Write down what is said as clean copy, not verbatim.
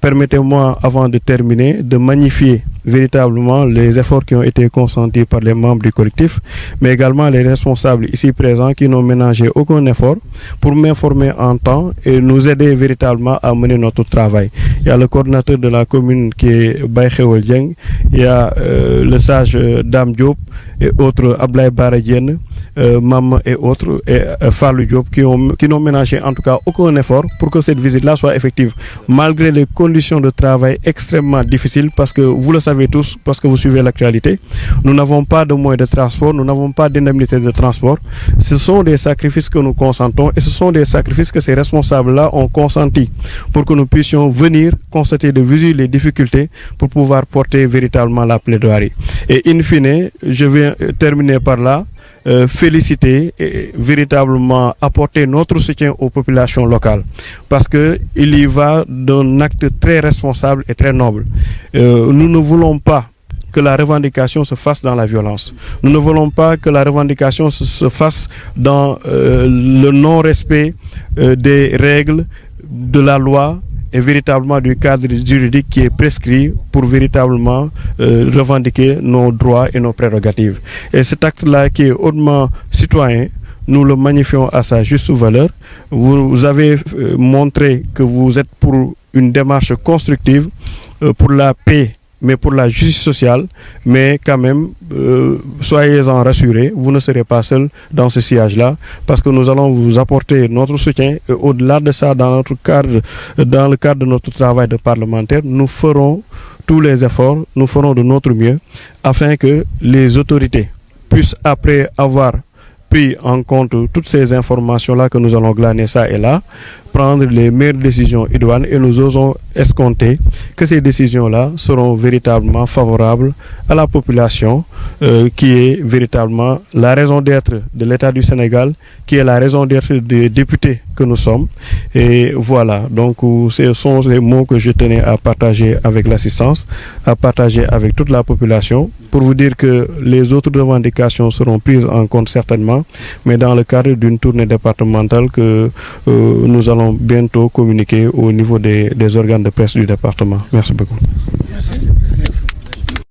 Permettez-moi, avant de terminer, de magnifier véritablement les efforts qui ont été consentis par les membres du collectif, mais également les responsables ici présents qui n'ont ménagé aucun effort pour m'informer en temps et nous aider véritablement à mener notre travail. Il y a le coordinateur de la commune qui est Baïkhewel Dieng, il y a le sage Dame Diop et autres, Ablaye Baradien, Mam et autres, et Fallou Diop, qui n'ont ménagé en tout cas aucun effort pour que cette visite-là soit effective, malgré les conditions de travail extrêmement difficiles, parce que vous le savez tous, parce que vous suivez l'actualité, nous n'avons pas de moyens de transport, nous n'avons pas d'indemnité de transport. Ce sont des sacrifices que nous consentons et ce sont des sacrifices que ces responsables-là ont consentis pour que nous puissions venir constater de visu les difficultés pour pouvoir porter véritablement la plaidoirie. Et in fine, je vais terminer par là. Féliciter et véritablement apporter notre soutien aux populations locales, parce que il y va d'un acte très responsable et très noble. Nous ne voulons pas que la revendication se fasse dans la violence. Nous ne voulons pas que la revendication se fasse dans le non-respect des règles de la loi et véritablement du cadre juridique qui est prescrit pour véritablement revendiquer nos droits et nos prérogatives. Et cet acte-là qui est hautement citoyen, nous le magnifions à sa juste valeur. Vous avez montré que vous êtes pour une démarche constructive, pour la paix, mais pour la justice sociale, mais quand même, soyez-en rassurés, vous ne serez pas seuls dans ce sillage-là, parce que nous allons vous apporter notre soutien. Et au-delà de ça, dans le cadre de notre travail de parlementaire, nous ferons tous les efforts, nous ferons de notre mieux, afin que les autorités puissent, après avoir pris en compte toutes ces informations-là que nous allons glaner ça et là, prendre les meilleures décisions idoines, et nous osons escompter que ces décisions-là seront véritablement favorables à la population, qui est véritablement la raison d'être de l'État du Sénégal, qui est la raison d'être des députés que nous sommes. Et voilà, donc ce sont les mots que je tenais à partager avec l'assistance, à partager avec toute la population, pour vous dire que les autres revendications seront prises en compte certainement, mais dans le cadre d'une tournée départementale que nous allons bientôt communiquer au niveau des organes de presse du département. Merci beaucoup.